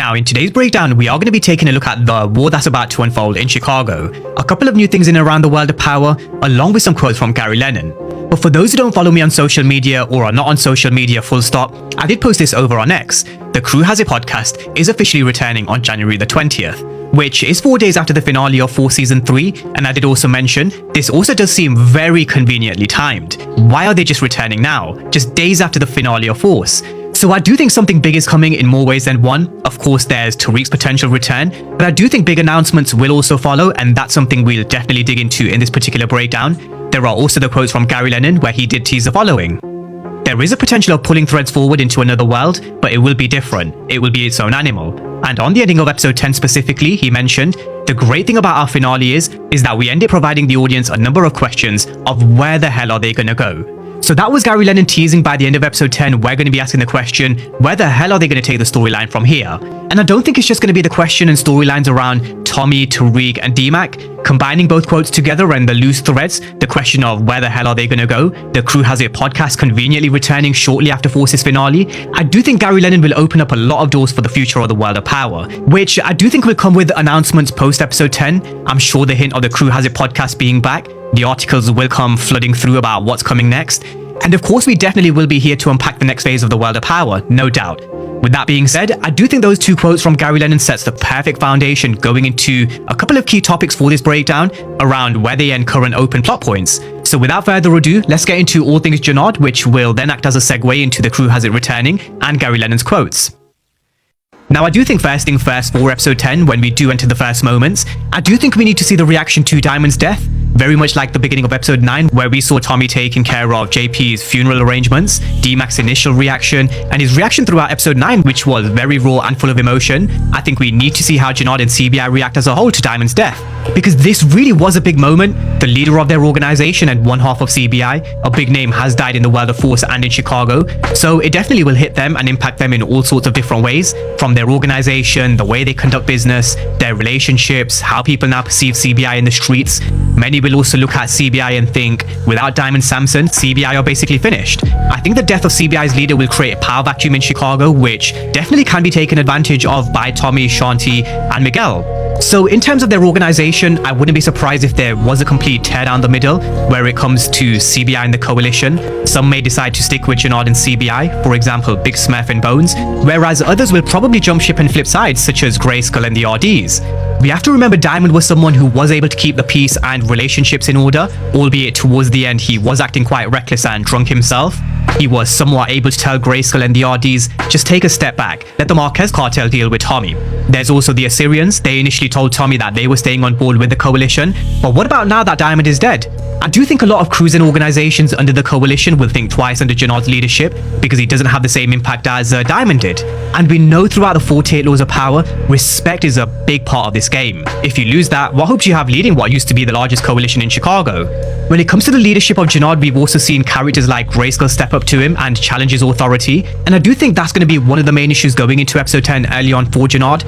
Now, in today's breakdown, we are going to be taking a look at the war that's about to unfold in Chicago, a couple of new things in and around the world of power, along with some quotes from Gary Lennon. But for those who don't follow me on social media or are not on social media full stop, I did post this over on X. The Crew Has It podcast is officially returning on January the 20th, which is 4 days after the finale of Force Season 3, and I did also mention, this also does seem very conveniently timed. Why are they just returning now, just days after the finale of Force? So I do think something big is coming in more ways than one. Of course, there's Tariq's potential return, but I do think big announcements will also follow, and that's something we'll definitely dig into in this particular breakdown. There are also the quotes from Gary Lennon where he did tease the following. There is a potential of pulling threads forward into another world, but it will be different. It will be its own animal. And on the ending of episode 10 specifically, he mentioned, the great thing about our finale is that we end it providing the audience a number of questions of where the hell are they gonna go? So that was Gary Lennon teasing by the end of episode 10, we're going to be asking the question, where the hell are they going to take the storyline from here? And I don't think it's just going to be the question and storylines around Tommy, Tariq and D-Mac. Combining both quotes together and the loose threads, the question of where the hell are they going to go, the Crew Has It podcast conveniently returning shortly after Force's finale, I do think Gary Lennon will open up a lot of doors for the future of the world of power, which I do think will come with announcements post episode 10. I'm sure the hint of the Crew Has It podcast being back, the articles will come flooding through about what's coming next. And of course, we definitely will be here to unpack the next phase of the world of power, no doubt. With that being said, I do think those two quotes from Gary Lennon sets the perfect foundation going into a couple of key topics for this breakdown around where they end current open plot points. So without further ado, let's get into all things Janod, which will then act as a segue into the Crew Has It returning and Gary Lennon's quotes. Now, I do think first thing first for episode 10, when we do enter the first moments, I do think we need to see the reaction to Diamond's death, very much like the beginning of episode 9, where we saw Tommy taking care of JP's funeral arrangements, D-Mac's initial reaction, and his reaction throughout episode 9, which was very raw and full of emotion. I think we need to see how Janod and CBI react as a whole to Diamond's death, because this really was a big moment. The leader of their organization and one half of CBI, a big name, has died in the world of Force and in Chicago, so it definitely will hit them and impact them in all sorts of different ways, from their organization, the way they conduct business, their relationships, how people now perceive CBI in the streets. Many will also look at CBI and think, without Diamond Samson, CBI are basically finished. I think the death of CBI's leader will create a power vacuum in Chicago, which definitely can be taken advantage of by Tommy, Shanti, and Miguel. So in terms of their organization, I wouldn't be surprised if there was a complete tear down the middle where it comes to CBI and the coalition. Some may decide to stick with Janod and CBI, for example, Big Smurf and Bones, whereas others will probably jump ship and flip sides, such as Grayskull and the RDs. We have to remember Diamond was someone who was able to keep the peace and relationships in order, albeit towards the end he was acting quite reckless and drunk himself. He was somewhat able to tell Grayskull and the RDs, just take a step back, let the Marquez cartel deal with Tommy. There's also the Assyrians. They initially told Tommy that they were staying on board with the coalition, but what about now that Diamond is dead? I do think a lot of crews and organizations under the coalition will think twice under Janod's leadership because he doesn't have the same impact as Diamond did. And we know throughout the 48 laws of power, respect is a big part of this game. If you lose that, what hopes you have leading what used to be the largest coalition in Chicago? When it comes to the leadership of Janod, we've also seen characters like Grayskull step up to him and challenge his authority, and I do think that's going to be one of the main issues going into episode 10 early on for Janod.